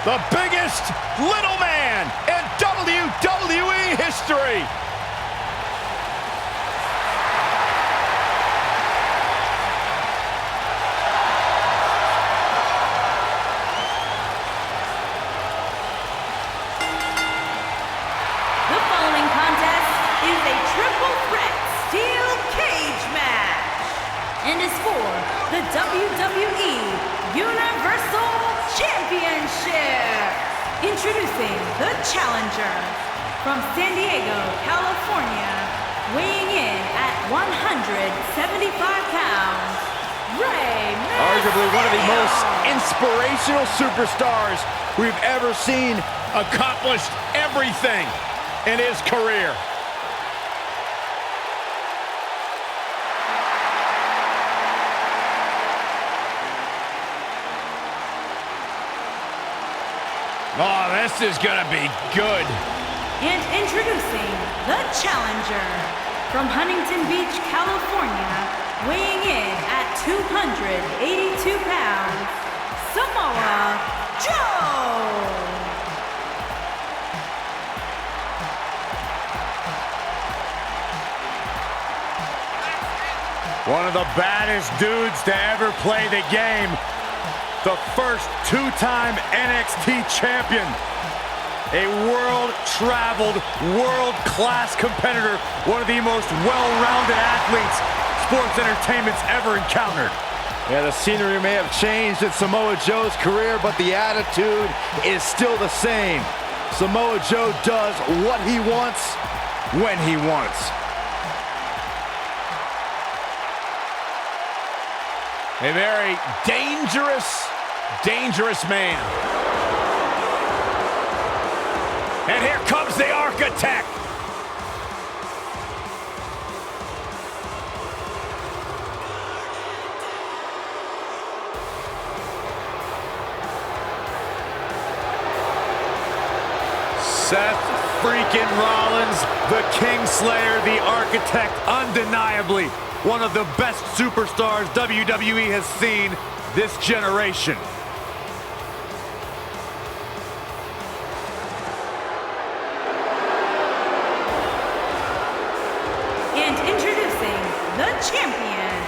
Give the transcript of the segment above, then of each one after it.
The biggest little man in WWE history. The following contest is a triple threat steel cage match and is for the WWE Universal Championship. Introducing the challenger from San Diego, California, weighing in at 175 pounds, Rey Mysterio. Arguably one of the most inspirational superstars we've ever seen, accomplished everything in his career. Oh, this is gonna be good. And introducing the challenger from Huntington Beach, California, weighing in at 282 pounds, Samoa Joe. One of the baddest dudes to ever play the game. The first two-time NXT champion. A world-traveled, world-class competitor. One of the most well-rounded athletes sports entertainment's ever encountered. Yeah, the scenery may have changed in Samoa Joe's career, but the attitude is still the same. Samoa Joe does what he wants, when he wants. A very dangerous man. And here comes the Architect. Seth freaking Rollins, the Kingslayer, the Architect, undeniably one of the best superstars WWE has seen this generation. And introducing the champion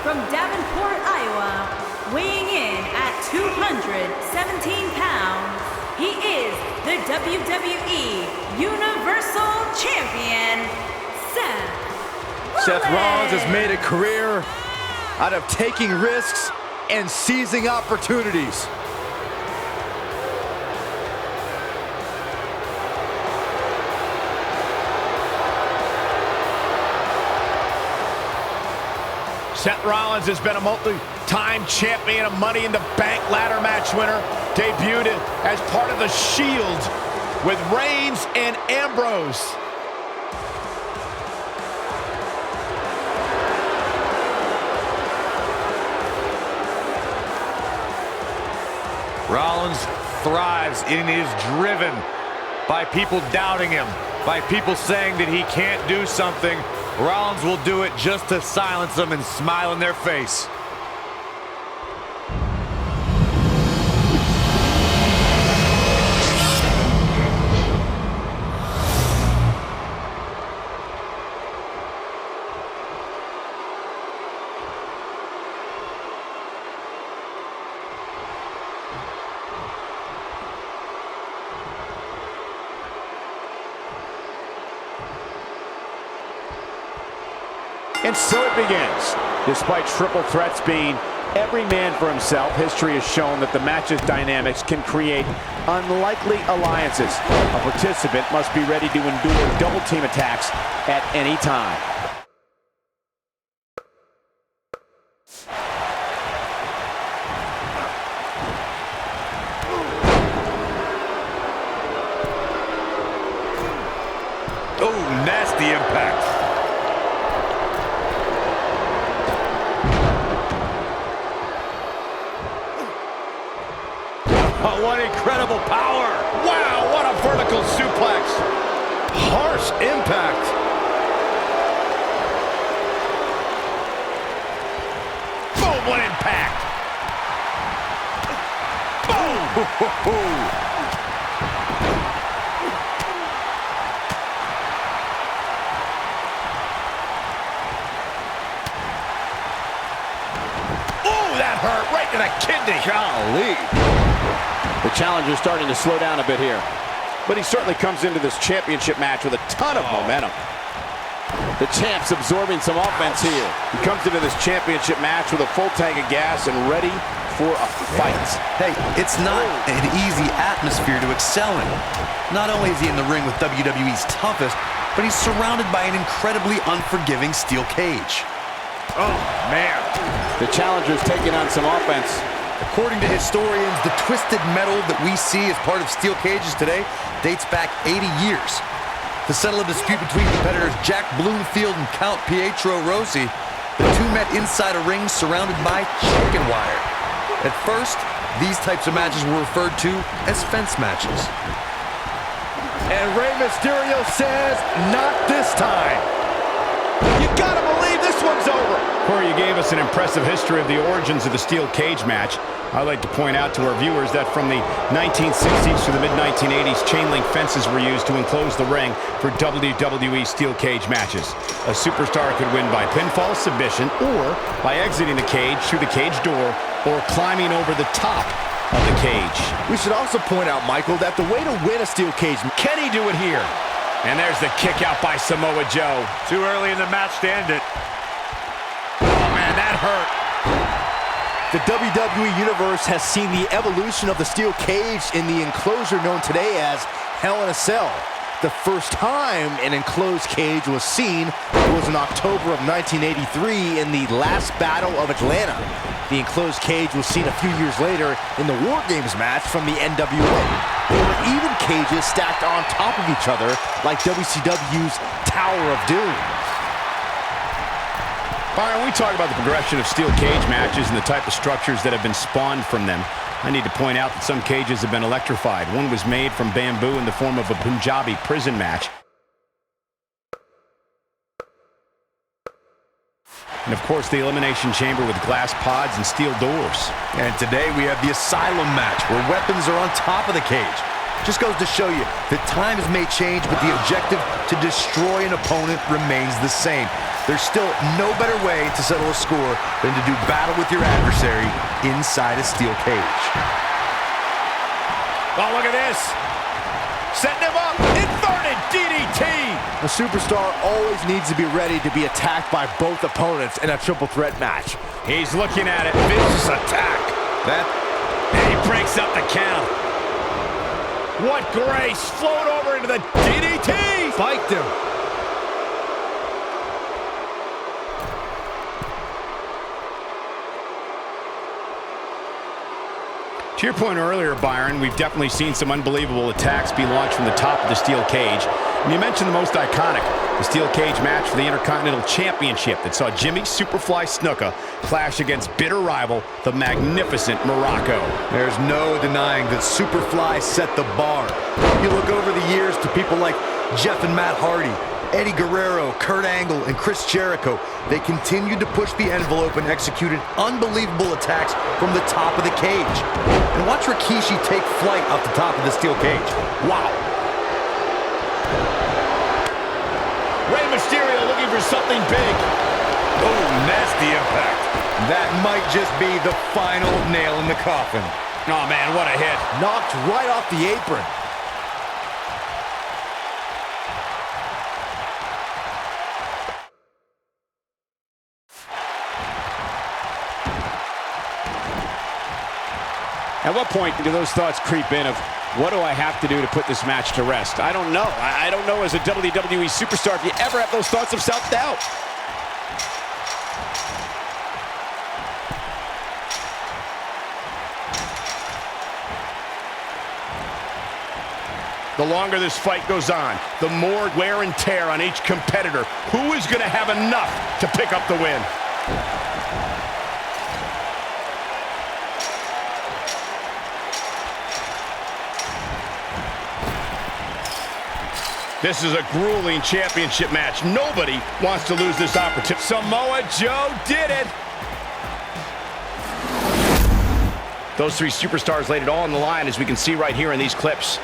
from Davenport, Iowa, weighing in at 217 pounds, he is the WWE Universal Champion, Seth Rollins has made a career out of taking risks and seizing opportunities. Seth Rollins has been a multi-time champion, a Money in the Bank ladder match winner, debuted as part of the Shield with Reigns and Ambrose. Rollins thrives and is driven by people doubting him, by people saying that he can't do something. Rollins will do it just to silence them and smile in their face. And so it begins. Despite triple threats being every man for himself, history has shown that the match's dynamics can create unlikely alliances. A participant must be ready to endure double team attacks at any time. Oh, nasty impact. Oh, what incredible power. Wow, what a vertical suplex. Harsh impact. Boom, what impact. Boom. That hurt right to the kidney. Golly. The challenger's starting to slow down a bit here. But he certainly comes into this championship match with a ton of momentum. The champ's absorbing some offense here. He comes into this championship match with a full tank of gas and ready for a fight. Hey, it's not an easy atmosphere to excel in. Not only is he in the ring with WWE's toughest, but he's surrounded by an incredibly unforgiving steel cage. Oh, man. The challenger's taking on some offense. According to historians, the twisted metal that we see as part of steel cages today dates back 80 years. To settle a dispute between competitors Jack Bloomfield and Count Pietro Rossi, the two met inside a ring surrounded by chicken wire. At first, these types of matches were referred to as fence matches. And Rey Mysterio says, not this time. You gotta believe this one's over. Corey, you gave us an impressive history of the origins of the steel cage match. I'd like to point out to our viewers that from the 1960s to the mid-1980s, chain link fences were used to enclose the ring for WWE steel cage matches. A superstar could win by pinfall submission or by exiting the cage through the cage door or climbing over the top of the cage. We should also point out, Michael, that the way to win a steel cage, can he do it here? And there's the kick out by Samoa Joe. Too early in the match to end it. Oh, man, that hurt. The WWE Universe has seen the evolution of the steel cage in the enclosure known today as Hell in a Cell. The first time an enclosed cage was seen was in October of 1983 in the last Battle of Atlanta. The enclosed cage was seen a few years later in the War Games match from the NWA. There were even cages stacked on top of each other like WCW's Tower of Doom. Byron, we talk about the progression of steel cage matches and the type of structures that have been spawned from them. I need to point out that some cages have been electrified. One was made from bamboo in the form of a Punjabi prison match. And of course, the Elimination Chamber with glass pods and steel doors. And today we have the Asylum match, where weapons are on top of the cage. Just goes to show you that times may change, but the objective to destroy an opponent remains the same. There's still no better way to settle a score than to do battle with your adversary inside a steel cage. Oh, look at this. Setting him up. Inverted DDT. A superstar always needs to be ready to be attacked by both opponents in a triple threat match. He's looking at it. Vicious attack. And he breaks up the count. What grace. Float over into the DDT. Spiked him. To your point earlier, Byron, we've definitely seen some unbelievable attacks be launched from the top of the steel cage. And you mentioned the most iconic, the steel cage match for the Intercontinental Championship that saw Jimmy Superfly Snuka clash against bitter rival, the magnificent Morocco. There's no denying that Superfly set the bar. You look over the years to people like Jeff and Matt Hardy, Eddie Guerrero, Kurt Angle, and Chris Jericho. They continued to push the envelope and executed unbelievable attacks from the top of the cage. And watch Rikishi take flight off the top of the steel cage. Wow. Rey Mysterio looking for something big. Oh, nasty impact. That might just be the final nail in the coffin. Oh, man, what a hit. Knocked right off the apron. At what point do those thoughts creep in of, what do I have to do to put this match to rest? I don't know. I don't know as a WWE superstar if you ever have those thoughts of self-doubt. The longer this fight goes on, the more wear and tear on each competitor. Who is going to have enough to pick up the win? This is a grueling championship match. Nobody wants to lose this opportunity. Samoa Joe did it. Those three superstars laid it all on the line, as we can see right here in these clips.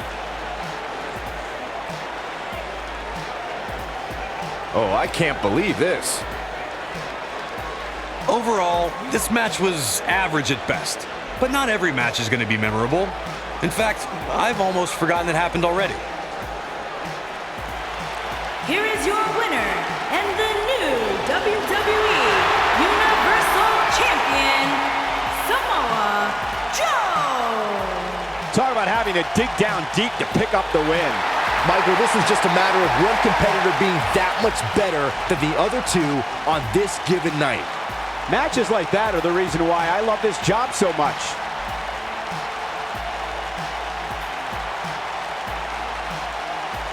Oh, I can't believe this. Overall, this match was average at best, but not every match is going to be memorable. In fact, I've almost forgotten it happened already. Here is your winner and the new WWE Universal Champion, Samoa Joe. Talk about having to dig down deep to pick up the win. Michael, this is just a matter of one competitor being that much better than the other two on this given night. Matches like that are the reason why I love this job so much.